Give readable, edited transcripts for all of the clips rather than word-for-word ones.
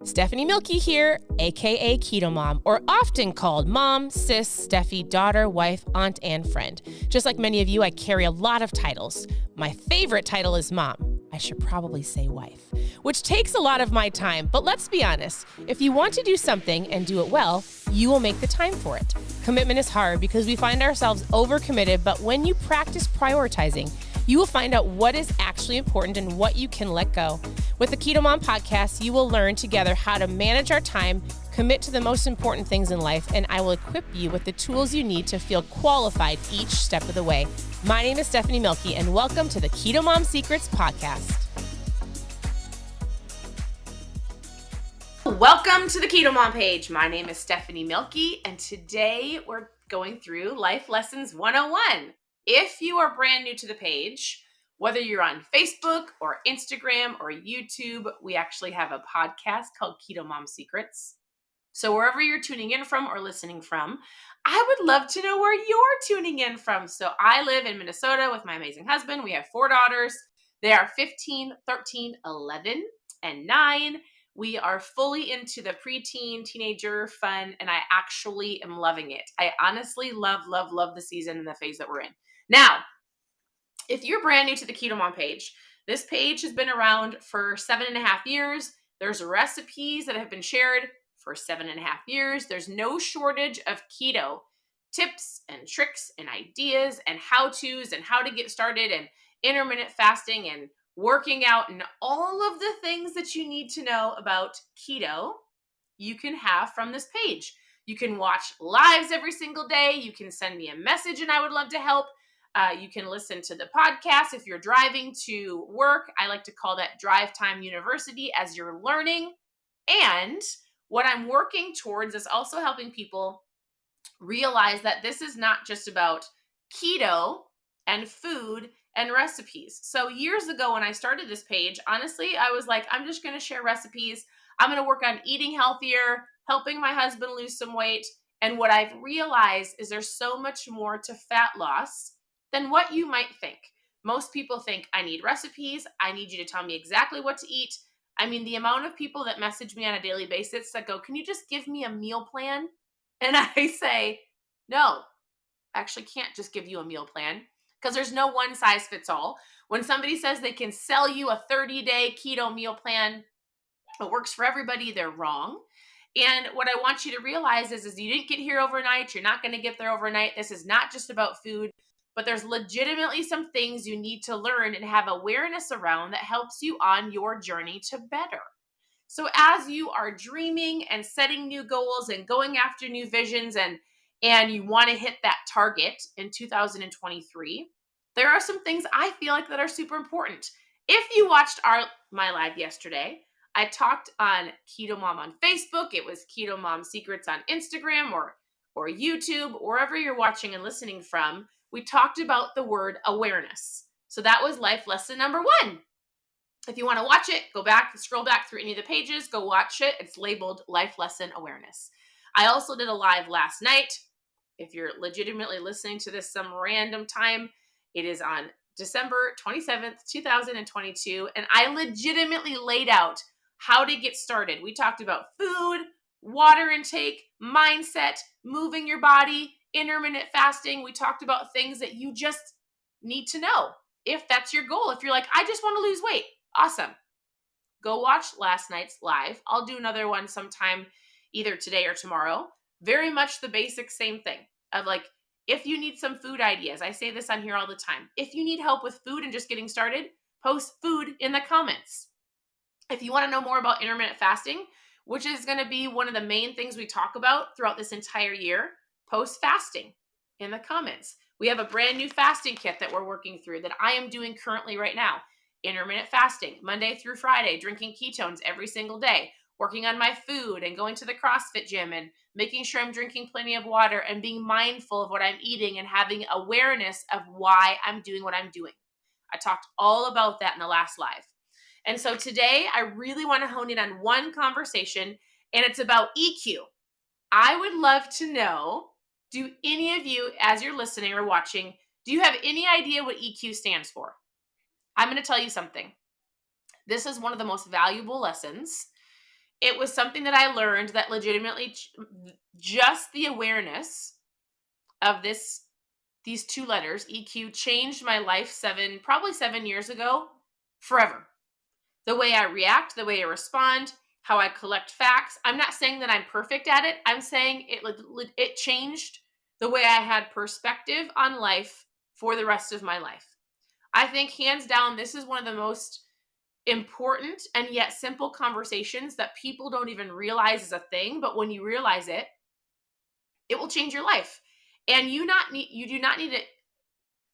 Stephanie Milky here, aka Keto Mom, or often called mom, sis, Steffi, daughter, wife, aunt, and friend. Just like many of you, I carry a lot of titles. My favorite title is mom. I should probably say wife, which takes a lot of my time. But let's be honest, if you want to do something and do it well, you will make the time for it. Commitment is hard because we find ourselves overcommitted, but when you practice prioritizing, you will find out what is actually important and what you can let go. With the Keto Mom podcast, you will learn together how to manage our time, commit to the most important things in life, and I will equip you with the tools you need to feel qualified each step of the way. My name is Stephanie Milky, and welcome to the Keto Mom Secrets podcast. Welcome to the Keto Mom page. My name is Stephanie Milky, and today we're going through Life Lessons 101. If you are brand new to the page, whether you're on Facebook or Instagram or YouTube, we actually have a podcast called Keto Mom Secrets. So wherever you're tuning in from or listening from, I would love to know where you're tuning in from. So I live in Minnesota with my amazing husband. We have 4 daughters. They are 15, 13, 11, and 9. We are fully into the preteen, teenager fun, and I actually am loving it. I honestly love the season and the phase that we're in. Now, if you're brand new to the Keto Mom page, this page has been around for 7.5 years. There's recipes that have been shared for 7.5 years. There's no shortage of keto tips and tricks and ideas and how-tos and how to get started and intermittent fasting and working out and all of the things that you need to know about keto you can have from this page. You can watch lives every single day. You can send me a message and I would love to help. You can listen to the podcast if you're driving to work. I like to call that Drive Time University as you're learning. And what I'm working towards is also helping people realize that this is not just about keto and food and recipes. So years ago when I started this page, honestly, I was like, I'm just going to share recipes. I'm going to work on eating healthier, helping my husband lose some weight. And what I've realized is there's so much more to fat loss than what you might think. Most people think, I need recipes. I need you to tell me exactly what to eat. I mean, the amount of people that message me on a daily basis that go, can you just give me a meal plan? And I say, no, I actually can't just give you a meal plan because there's no one size fits all. When somebody says they can sell you a 30-day keto meal plan, it works for everybody, they're wrong. And what I want you to realize is you didn't get here overnight. You're not going to get there overnight. This is not just about food. But there's legitimately some things you need to learn and have awareness around that helps you on your journey to better. So as you are dreaming and setting new goals and going after new visions and you want to hit that target in 2023, there are some things I feel like that are super important. If you watched my live yesterday, I talked on Keto Mom on Facebook. It was Keto Mom Secrets on Instagram or YouTube, wherever you're watching and listening from. We talked about the word awareness. So that was life lesson number 1. If you want to watch it, go back, scroll back through any of the pages, go watch it. It's labeled life lesson awareness. I also did a live last night. If you're legitimately listening to this some random time, it is on December 27th, 2022. And I legitimately laid out how to get started. We talked about food, water intake, mindset, moving your body, intermittent fasting. We talked about things that you just need to know. If that's your goal, if you're like, I just want to lose weight, awesome. Go watch last night's live. I'll do another one sometime either today or tomorrow. Very much the basic same thing of like, if you need some food ideas, I say this on here all the time. If you need help with food and just getting started, post food in the comments. If you want to know more about intermittent fasting, which is going to be one of the main things we talk about throughout this entire year, post fasting in the comments. We have a brand new fasting kit that we're working through that I am doing currently right now. Intermittent fasting, Monday through Friday, drinking ketones every single day, working on my food and going to the CrossFit gym and making sure I'm drinking plenty of water and being mindful of what I'm eating and having awareness of why I'm doing what I'm doing. I talked all about that in the last live. And so today I really want to hone in on one conversation, and it's about EQ. I would love to know, do any of you, as you're listening or watching, do you have any idea what EQ stands for? I'm going to tell you something. This is one of the most valuable lessons It was something that I learned that legitimately just the awareness of these two letters, EQ, changed my life probably 7 years ago, forever. The way I react, the way I respond, how I collect facts. I'm not saying that I'm perfect at it. I'm saying it changed the way I had perspective on life for the rest of my life. I think hands down, this is one of the most important and yet simple conversations that people don't even realize is a thing. But when you realize it, it will change your life. And you do not need it.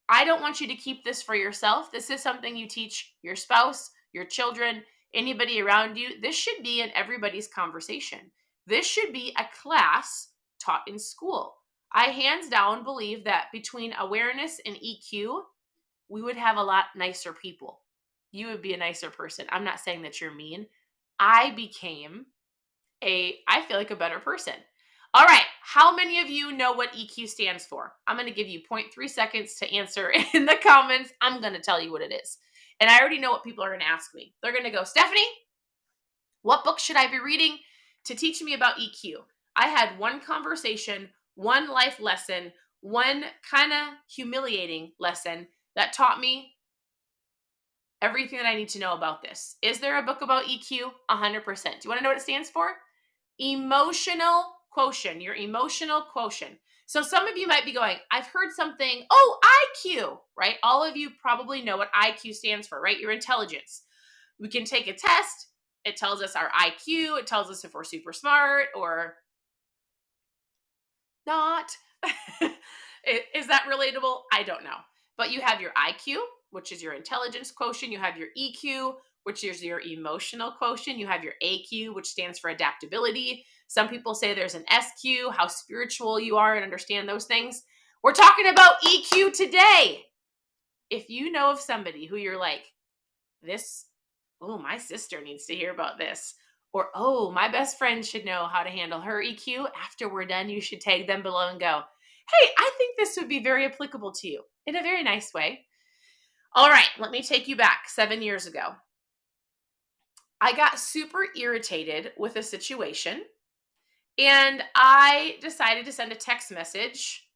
I don't want you to keep this for yourself. This is something you teach your spouse, your children, anybody around you. This should be in everybody's conversation. This should be a class taught in school. I hands down believe that between awareness and EQ, we would have a lot nicer people. You would be a nicer person. I'm not saying that you're mean. I feel like a better person. All right. How many of you know what EQ stands for? I'm going to give you 0.3 seconds to answer in the comments. I'm going to tell you what it is. And I already know what people are going to ask me. They're going to go, Stephanie, what book should I be reading to teach me about EQ? I had one conversation, one life lesson, one kind of humiliating lesson that taught me everything that I need to know about this. Is there a book about EQ? 100%. Do you want to know what it stands for? Emotional quotient, your emotional quotient. So some of you might be going, I've heard something, IQ, right? All of you probably know what IQ stands for, right? Your intelligence. We can take a test. It tells us our IQ. It tells us if we're super smart or not. Is that relatable? I don't know. But you have your IQ, which is your intelligence quotient. You have your EQ, which is your emotional quotient. You have your AQ, which stands for adaptability. Some people say there's an SQ, how spiritual you are and understand those things. We're talking about EQ today. If you know of somebody who you're like, my sister needs to hear about this. Or, my best friend should know how to handle her EQ. After we're done, you should tag them below and go, hey, I think this would be very applicable to you in a very nice way. All right, let me take you back 7 years ago. I got super irritated with a situation, and I decided to send a text message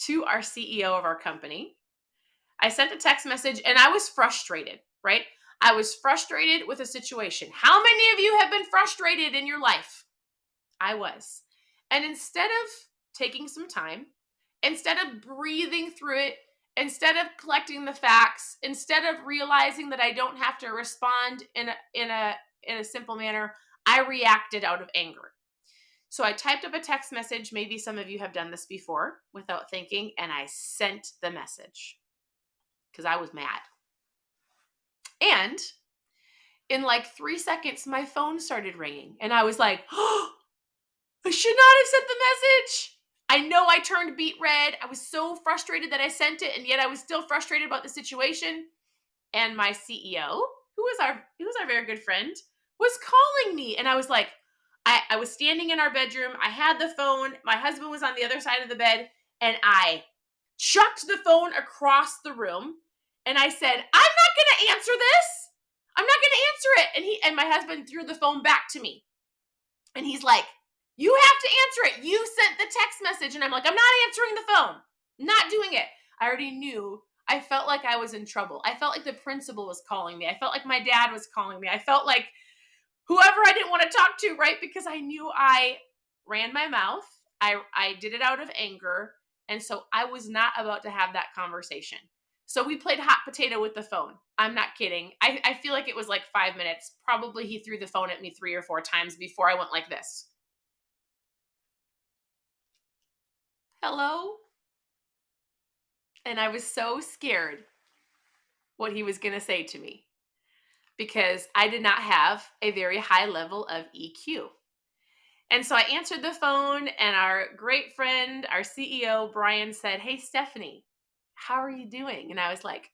to our CEO of our company. I sent a text message, and I was frustrated, right? I was frustrated with a situation. How many of you have been frustrated in your life? I was. And instead of taking some time, instead of breathing through it, instead of collecting the facts, instead of realizing that I don't have to respond in a simple manner, I reacted out of anger. So I typed up a text message. Maybe some of you have done this before without thinking, and I sent the message because I was mad. And in like 3 seconds, my phone started ringing, and I was like, I should not have sent the message. I know I turned beet red. I was so frustrated that I sent it, and yet I was still frustrated about the situation. And my CEO, who was our very good friend, was calling me, and I was like, I was standing in our bedroom. I had the phone. My husband was on the other side of the bed, and I chucked the phone across the room, and I said, I'm not going to answer this. I'm not going to answer it. And my husband threw the phone back to me, and he's like, you have to answer it. You sent the text message. And I'm like, I'm not answering the phone. Not doing it. I already knew. I felt like I was in trouble. I felt like the principal was calling me. I felt like my dad was calling me. I felt like whoever I didn't want to talk to, right? Because I knew I ran my mouth. I did it out of anger. And so I was not about to have that conversation. So we played hot potato with the phone. I'm not kidding. I feel like it was like 5 minutes. Probably he threw the phone at me 3 or 4 times before I went like this. Hello? And I was so scared what he was going to say to me because I did not have a very high level of EQ. And so I answered the phone, and our great friend, our CEO, Brian, said, hey, Stephanie, how are you doing? And I was like,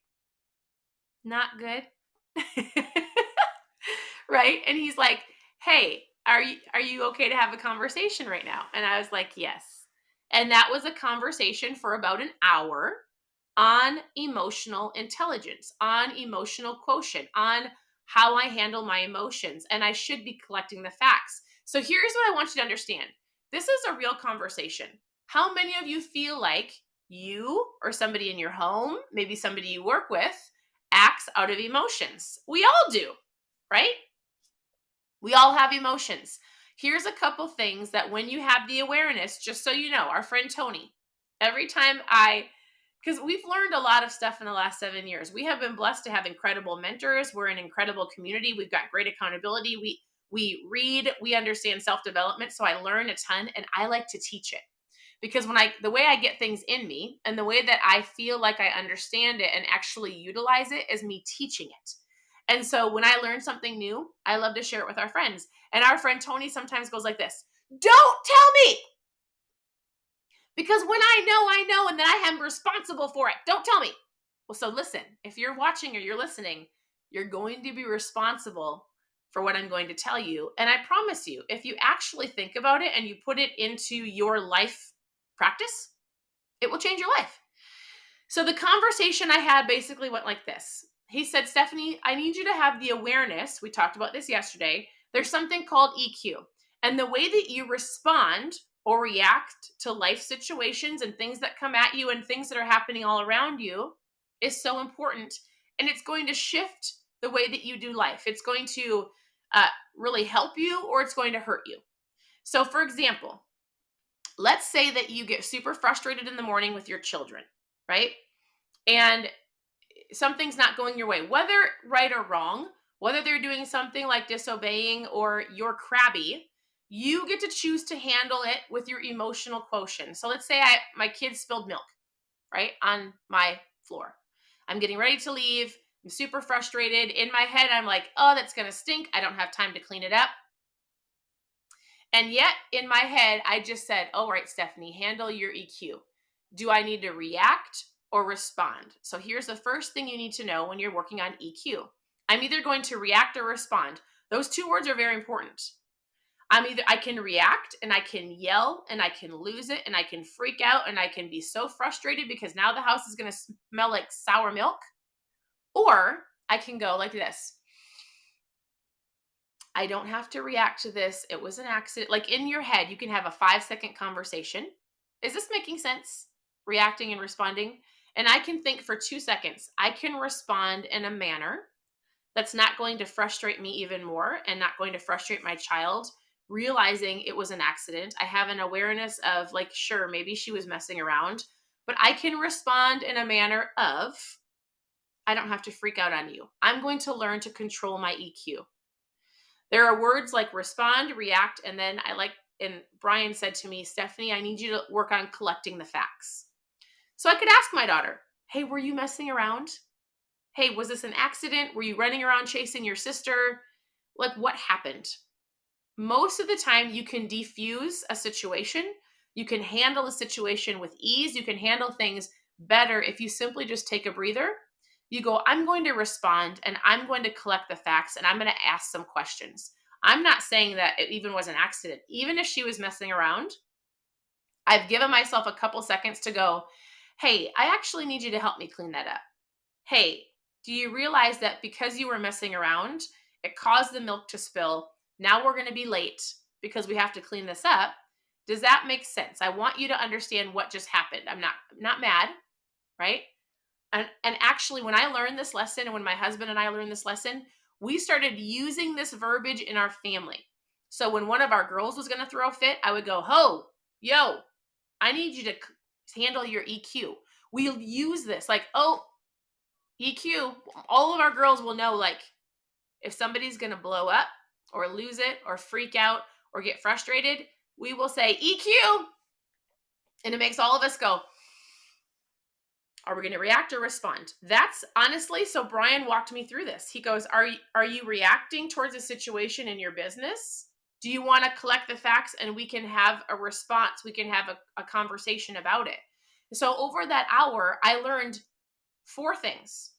not good. Right? And he's like, hey, are you okay to have a conversation right now? And I was like, yes. And that was a conversation for about an hour on emotional intelligence, on emotional quotient, on how I handle my emotions, and I should be collecting the facts. So here's what I want you to understand. This is a real conversation. How many of you feel like you or somebody in your home, maybe somebody you work with, acts out of emotions? We all do, right? We all have emotions. Here's a couple things that when you have the awareness, just so you know, our friend Tony, every time because we've learned a lot of stuff in the last 7 years. We have been blessed to have incredible mentors. We're an incredible community. We've got great accountability. We read, we understand self-development. So I learn a ton and I like to teach it. Because the way I get things in me and the way that I feel like I understand it and actually utilize it is me teaching it. And so when I learn something new, I love to share it with our friends. And our friend Tony sometimes goes like this: "Don't tell me, because when I know, and then I am responsible for it. Don't tell me." Well, so listen, if you're watching or you're listening, you're going to be responsible for what I'm going to tell you. And I promise you, if you actually think about it and you put it into your life practice, it will change your life. So the conversation I had basically went like this. He said, "Stephanie, I need you to have the awareness. We talked about this yesterday. There's something called EQ. And the way that you respond or react to life situations and things that come at you and things that are happening all around you is so important. And it's going to shift the way that you do life. It's going to really help you or it's going to hurt you." So, for example, let's say that you get super frustrated in the morning with your children, right? And something's not going your way, whether right or wrong, whether they're doing something like disobeying or you're crabby, you get to choose to handle it with your emotional quotient. So let's say my kid spilled milk, right, on my floor. I'm getting ready to leave. I'm super frustrated. In my head, I'm like, "Oh, that's going to stink. I don't have time to clean it up." And yet, in my head, I just said, "All right, Stephanie, handle your EQ. Do I need to react or respond?" So here's the first thing you need to know when you're working on EQ. I'm either going to react or respond. Those two words are very important. I can react and I can yell and I can lose it and I can freak out and I can be so frustrated because now the house is going to smell like sour milk. Or I can go like this: "I don't have to react to this. It was an accident." Like in your head, you can have a 5-second conversation. Is this making sense? Reacting and responding. And I can think for 2 seconds. I can respond in a manner that's not going to frustrate me even more and not going to frustrate my child, realizing it was an accident. I have an awareness of, like, sure, maybe she was messing around, but I can respond in a manner of, "I don't have to freak out on you. I'm going to learn to control my EQ." There are words like respond, react, and then and Brian said to me, "Stephanie, I need you to work on collecting the facts." So I could ask my daughter, "Hey, were you messing around? Hey, was this an accident? Were you running around chasing your sister? Like, what happened?" Most of the time, you can defuse a situation. You can handle a situation with ease. You can handle things better if you simply just take a breather. You go, "I'm going to respond and I'm going to collect the facts and I'm going to ask some questions." I'm not saying that it even was an accident. Even if she was messing around, I've given myself a couple seconds to go, "Hey, I actually need you to help me clean that up. Hey, do you realize that because you were messing around, it caused the milk to spill? Now we're going to be late because we have to clean this up. Does that make sense? I want you to understand what just happened. I'm not mad, right?" And actually, when I learned this lesson and when my husband and I learned this lesson, we started using this verbiage in our family. So when one of our girls was going to throw a fit, I would go, "Ho, yo, I need you to handle your EQ." We'll use this like, "Oh, EQ." All of our girls will know, like, if somebody's going to blow up or lose it or freak out or get frustrated, we will say EQ. And it makes all of us go, "Are we going to react or respond?" That's honestly, so Brian walked me through this. He goes, are you reacting towards a situation in your business? Do you want to collect the facts and we can have a response? We can have a conversation about it. So over that hour, I learned 4 things.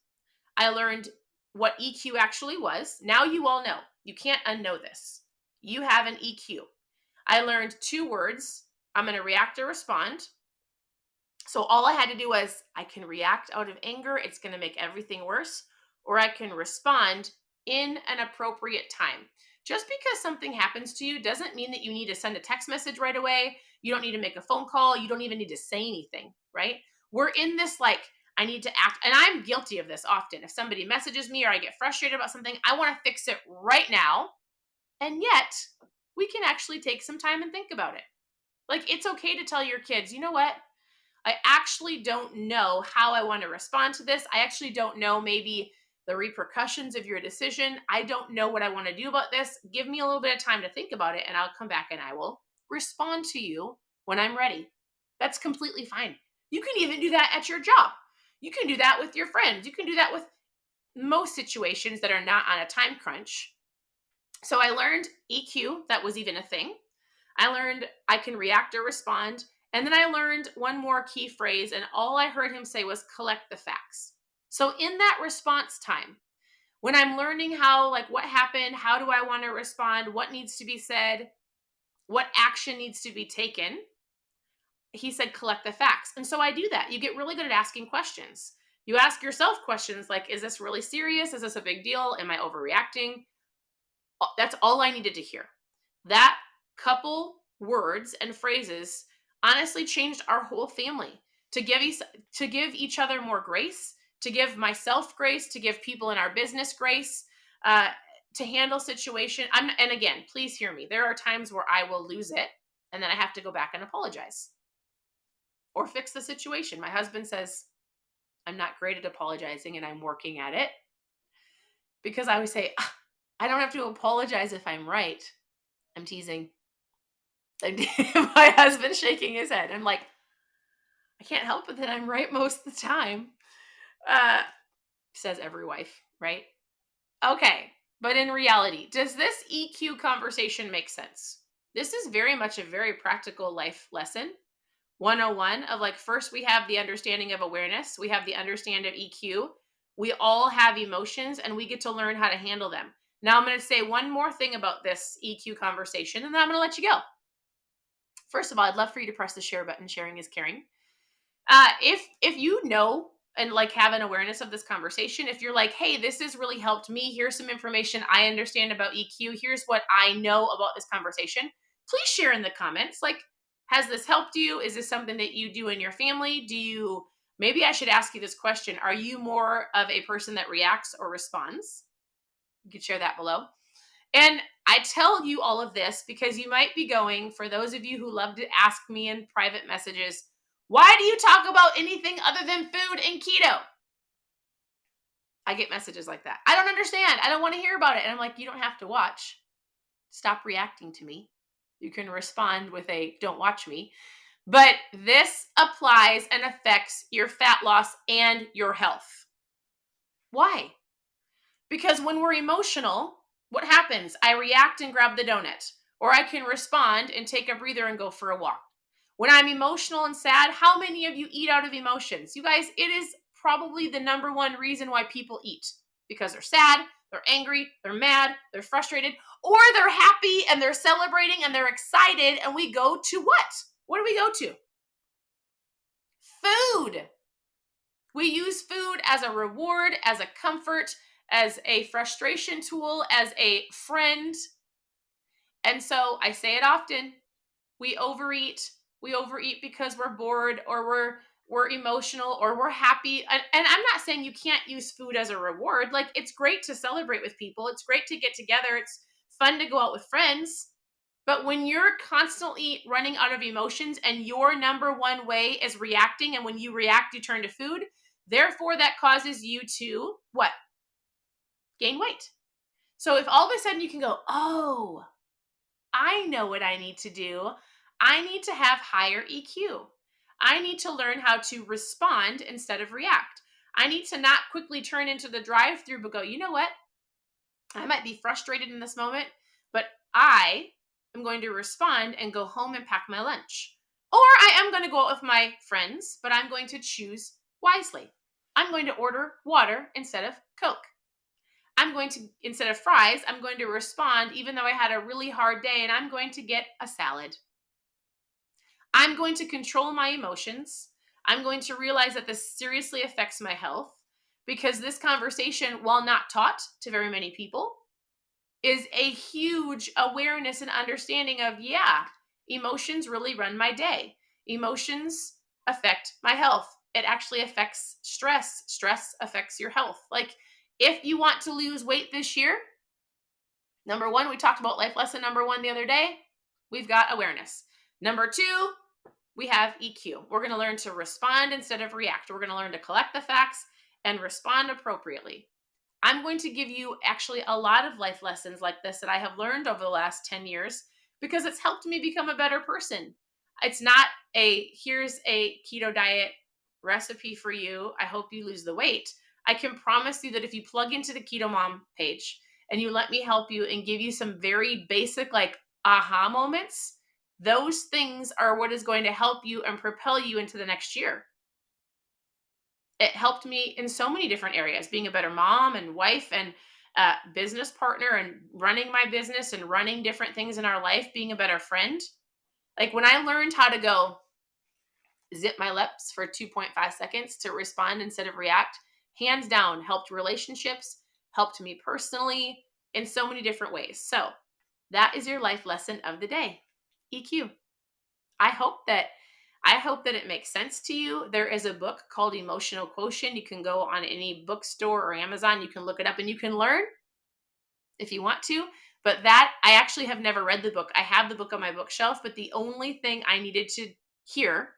I learned what EQ actually was. Now you all know. You can't unknow this. You have an EQ. I learned 2 words. I'm going to react or respond. So all I had to do was I can react out of anger. It's going to make everything worse. Or I can respond in an appropriate time. Just because something happens to you doesn't mean that you need to send a text message right away. You don't need to make a phone call. You don't even need to say anything, right? We're in this like, I need to act. And I'm guilty of this often. If somebody messages me or I get frustrated about something, I want to fix it right now. And yet, we can actually take some time and think about it. Like, it's okay to tell your kids, you know what? I actually don't know how I want to respond to this. I actually don't know maybe the repercussions of your decision. I don't know what I want to do about this. Give me a little bit of time to think about it, and I'll come back and I will respond to you when I'm ready. That's completely fine. You can even do that at your job. You can do that with your friends. You can do that with most situations that are not on a time crunch. So I learned EQ, that was even a thing. I learned I can react or respond. And then I learned one more key phrase, and all I heard him say was collect the facts. So in that response time, when I'm learning how, like, what happened, how do I want to respond, what needs to be said, what action needs to be taken, he said, collect the facts. And so I do that. You get really good at asking questions. You ask yourself questions like, is this really serious? Is this a big deal? Am I overreacting? That's all I needed to hear. That couple words and phrases honestly changed our whole family to give each other more grace, to give myself grace, to give people in our business grace, uh, to handle situation. And again, please hear me. There are times where I will lose it, and then I have to go back and apologize or fix the situation. My husband says I'm not great at apologizing, and I'm working at it because I always say I don't have to apologize if I'm right. I'm teasing. My husband's shaking his head. I'm like, I can't help it that I'm right most of the time. Uh, says every wife, right? Okay. But in reality, does this EQ conversation make sense? This is very much a very practical life lesson. 101 of like, first we have the understanding of awareness. We have the understanding of EQ. We all have emotions and we get to learn how to handle them. Now I'm going to say one more thing about this EQ conversation and then I'm going to let you go. First of all, I'd love for you to press the share button. Sharing is caring. If you know and like have an awareness of this conversation, if you're like, hey, this has really helped me. Here's some information I understand about EQ. Here's what I know about this conversation. Please share in the comments. Like, has this helped you? Is this something that you do in your family? Maybe I should ask you this question. Are you more of a person that reacts or responds? You could share that below. And I tell you all of this because you might be going, for those of you who love to ask me in private messages, why do you talk about anything other than food and keto? I get messages like that. I don't understand. I don't want to hear about it. And I'm like, you don't have to watch. Stop reacting to me. You can respond with a don't watch me. But this applies and affects your fat loss and your health. Why? Because when we're emotional, what happens? I react and grab the donut, or I can respond and take a breather and go for a walk. When I'm emotional and sad, how many of you eat out of emotions? You guys, it is probably the number one reason why people eat because they're sad, they're angry, they're mad, they're frustrated, or they're happy and they're celebrating and they're excited. And we go to what? What do we go to? Food. We use food as a reward, as a comfort, as a frustration tool, as a friend. And so I say it often, we overeat. We overeat because we're bored or we're emotional or we're happy. And I'm not saying you can't use food as a reward. Like, it's great to celebrate with people. It's great to get together. It's fun to go out with friends. But when you're constantly running out of emotions and your number one way is reacting, and when you react, you turn to food, therefore that causes you to what? Gain weight. So if all of a sudden you can go, oh, I know what I need to do. I need to have higher EQ. I need to learn how to respond instead of react. I need to not quickly turn into the drive-through, but go, you know what? I might be frustrated in this moment, but I am going to respond and go home and pack my lunch. Or I am going to go out with my friends, but I'm going to choose wisely. I'm going to order water instead of Coke. Instead of fries, I'm going to respond even though I had a really hard day and I'm going to get a salad. I'm going to control my emotions. I'm going to realize that this seriously affects my health. because this conversation, while not taught to very many people, is a huge awareness and understanding of, yeah, emotions really run my day. Emotions affect my health. It actually affects stress. Stress affects your health. Like, if you want to lose weight this year, number one, we talked about life lesson number one the other day. We've got awareness. Number two, we have EQ. We're going to learn to respond instead of react. We're going to learn to collect the facts and respond appropriately. I'm going to give you actually a lot of life lessons like this that I have learned over the last 10 years because it's helped me become a better person. It's not here's a keto diet recipe for you. I hope you lose the weight. I can promise you that if you plug into the Keto Mom page and you let me help you and give you some very basic, like, aha moments, those things are what is going to help you and propel you into the next year. It helped me in so many different areas, being a better mom and wife and business partner and running my business and running different things in our life, being a better friend. Like, when I learned how to go zip my lips for 2.5 seconds to respond instead of react, hands down, helped relationships, helped me personally in so many different ways. So that is your life lesson of the day. EQ. I hope that it makes sense to you. There is a book called Emotional Quotient. You can go on any bookstore or Amazon. You can look it up and you can learn if you want to. But that, I actually have never read the book. I have the book on my bookshelf, but the only thing I needed to hear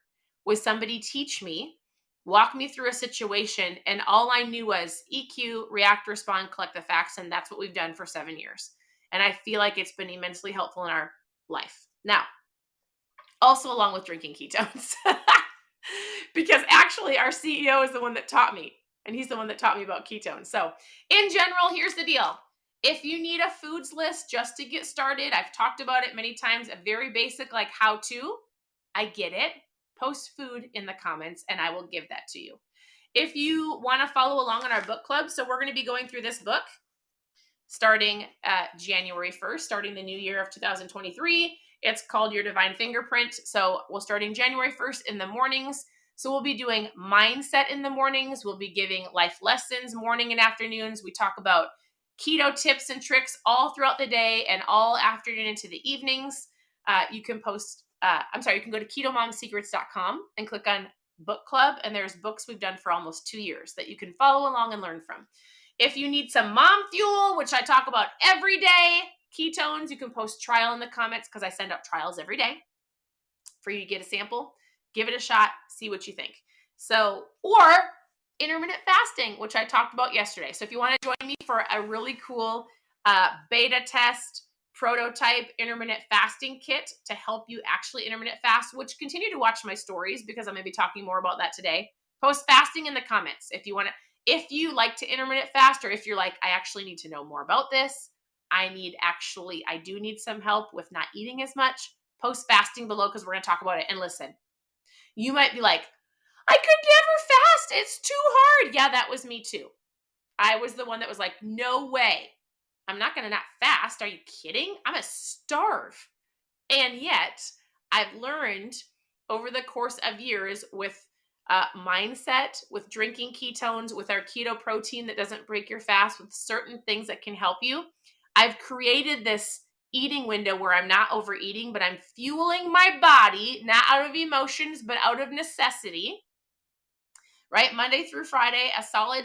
was somebody teach me, walk me through a situation, and all I knew was EQ, react, respond, collect the facts, and that's what we've done for 7 years. And I feel like it's been immensely helpful in our life. Now, also along with drinking ketones. Because actually our CEO is the one that taught me, and he's the one that taught me about ketones. So in general, here's the deal. If you need a foods list just to get started, I've talked about it many times, a very basic, like, how to, I get it. Post food in the comments and I will give that to you. If you want to follow along on our book club, so we're going to be going through this book starting January 1st, starting the new year of 2023. It's called Your Divine Fingerprint. So we'll starting January 1st in the mornings. So we'll be doing mindset in the mornings. We'll be giving life lessons morning and afternoons. We talk about keto tips and tricks all throughout the day and all afternoon into the evenings. You can you can go to ketomomsecrets.com and click on book club. And there's books we've done for almost 2 years that you can follow along and learn from. If you need some mom fuel, which I talk about every day, ketones, you can post trial in the comments because I send out trials every day for you to get a sample. Give it a shot, see what you think. So, or intermittent fasting, which I talked about yesterday. So if you want to join me for a really cool beta test, prototype intermittent fasting kit to help you actually intermittent fast, which continue to watch my stories because I'm going to be talking more about that today. Post fasting in the comments if you want to. If you like to intermittent fast, or if you're like, I actually need to know more about this, I do need some help with not eating as much, post fasting below because we're going to talk about it. And listen, you might be like, I could never fast. It's too hard. Yeah, that was me too. I was the one that was like, no way. I'm not going to not fast. Are you kidding? I'm going to starve. And yet I've learned over the course of years with mindset, with drinking ketones, with our keto protein that doesn't break your fast, with certain things that can help you. I've created this eating window where I'm not overeating, but I'm fueling my body, not out of emotions, but out of necessity, right? Monday through Friday, a solid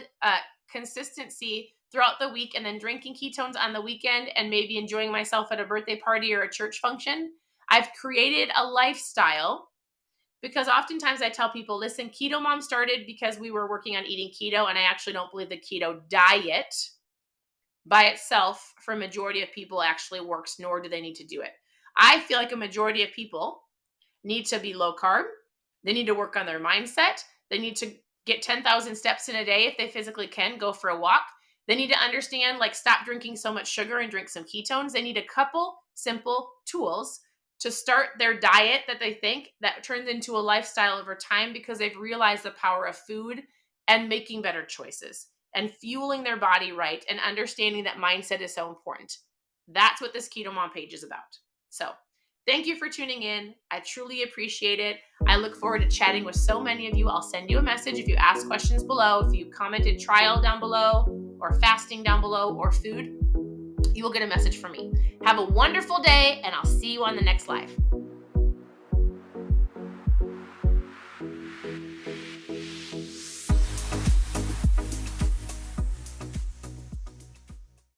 consistency throughout the week, and then drinking ketones on the weekend and maybe enjoying myself at a birthday party or a church function. I've created a lifestyle because oftentimes I tell people, listen, Keto Mom started because we were working on eating keto, and I actually don't believe the keto diet by itself for a majority of people actually works, nor do they need to do it. I feel like a majority of people need to be low carb. They need to work on their mindset. They need to get 10,000 steps in a day if they physically can, go for a walk. They need to understand, like, stop drinking so much sugar and drink some ketones. They need a couple simple tools to start their diet that they think that turns into a lifestyle over time because they've realized the power of food and making better choices and fueling their body right and understanding that mindset is so important. That's what this Keto Mom page is about. So Thank you for tuning in. I truly appreciate it. I look forward to chatting with so many of you. I'll send you a message if you ask questions below. If you commented trial down below, or fasting down below, or food, you will get a message from me. Have a wonderful day, and I'll see you on the next live.